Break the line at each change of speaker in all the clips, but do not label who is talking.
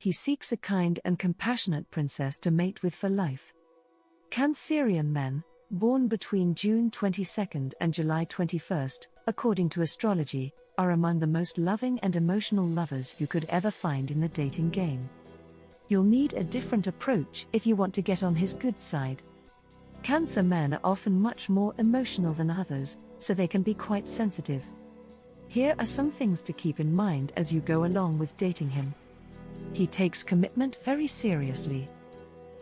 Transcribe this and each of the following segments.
He seeks a kind and compassionate princess to mate with for life. Cancerian men, born between June 22 and July 21, according to astrology, are among the most loving and emotional lovers you could ever find in the dating game. You'll need a different approach if you want to get on his good side. Cancer men are often much more emotional than others, so they can be quite sensitive. Here are some things to keep in mind as you go along with dating him. He takes commitment very seriously.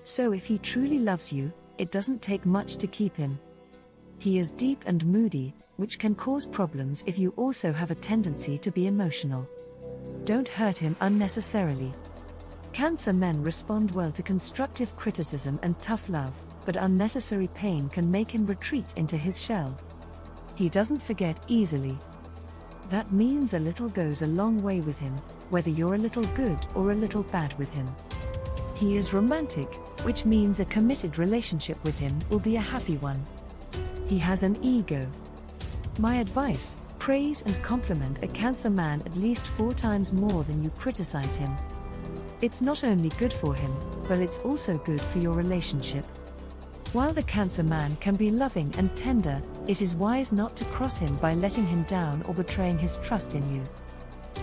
So if he truly loves you, it doesn't take much to keep him. He is deep and moody, which can cause problems if you also have a tendency to be emotional. Don't hurt him unnecessarily. Cancer men respond well to constructive criticism and tough love, but unnecessary pain can make him retreat into his shell. He doesn't forget easily. That means a little goes a long way with him, whether you're a little good or a little bad with him. He is romantic, which means a committed relationship with him will be a happy one. He has an ego. My advice: praise and compliment a Cancer man at least 4 times more than you criticize him. It's not only good for him, but it's also good for your relationship. While the Cancer man can be loving and tender, it is wise not to cross him by letting him down or betraying his trust in you.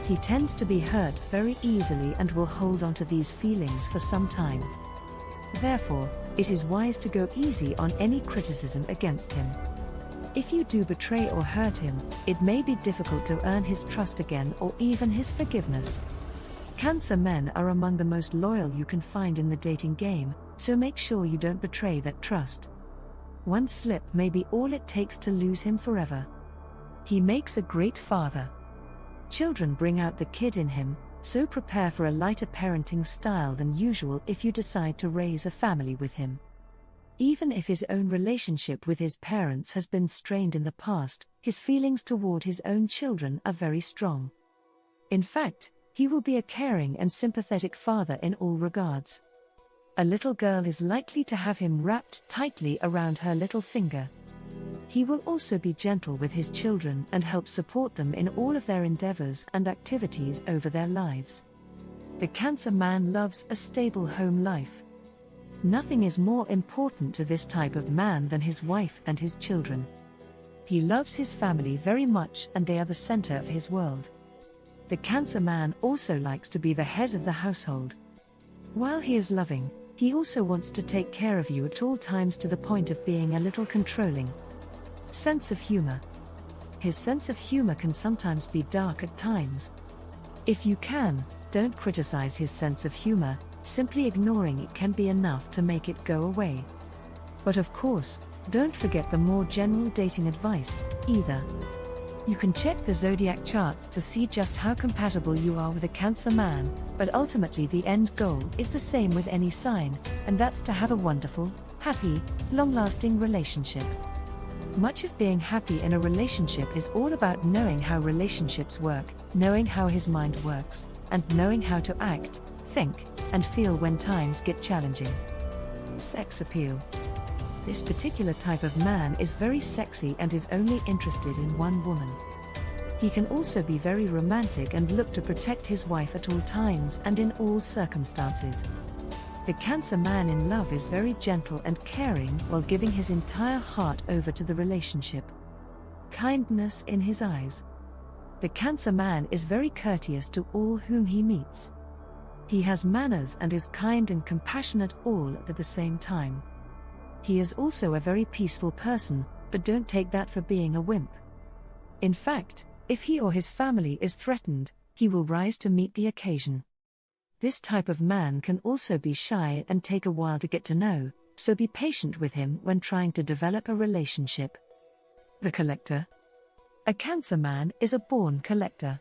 He tends to be hurt very easily and will hold on to these feelings for some time. Therefore, it is wise to go easy on any criticism against him. If you do betray or hurt him, it may be difficult to earn his trust again or even his forgiveness. Cancer men are among the most loyal you can find in the dating game, so make sure you don't betray that trust. One slip may be all it takes to lose him forever. He makes a great father. Children bring out the kid in him, so prepare for a lighter parenting style than usual if you decide to raise a family with him. Even if his own relationship with his parents has been strained in the past, his feelings toward his own children are very strong. In fact, he will be a caring and sympathetic father in all regards. A little girl is likely to have him wrapped tightly around her little finger. He will also be gentle with his children and help support them in all of their endeavors and activities over their lives. The Cancer man loves a stable home life. Nothing is more important to this type of man than his wife and his children. He loves his family very much and they are the center of his world. The Cancer man also likes to be the head of the household. While he is loving, he also wants to take care of you at all times to the point of being a little controlling. Sense of humor. His sense of humor can sometimes be dark at times. If you can, don't criticize his sense of humor, simply ignoring it can be enough to make it go away. But of course, don't forget the more general dating advice, either. You can check the zodiac charts to see just how compatible you are with a Cancer man, but ultimately the end goal is the same with any sign, and that's to have a wonderful, happy, long-lasting relationship. Much of being happy in a relationship is all about knowing how relationships work, knowing how his mind works, and knowing how to act, think, and feel when times get challenging. Sex appeal. This particular type of man is very sexy and is only interested in one woman. He can also be very romantic and look to protect his wife at all times and in all circumstances. The Cancer man in love is very gentle and caring while giving his entire heart over to the relationship. Kindness in his eyes. The Cancer man is very courteous to all whom he meets. He has manners and is kind and compassionate all at the same time. He is also a very peaceful person, but don't take that for being a wimp. In fact, if he or his family is threatened, he will rise to meet the occasion. This type of man can also be shy and take a while to get to know, so be patient with him when trying to develop a relationship. The collector. A Cancer man is a born collector.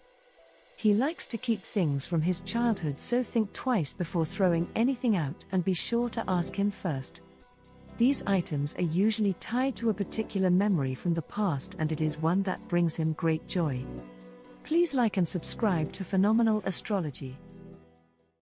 He likes to keep things from his childhood, so think twice before throwing anything out and be sure to ask him first. These items are usually tied to a particular memory from the past and it is one that brings him great joy. Please like and subscribe to Phenomenal Astrology.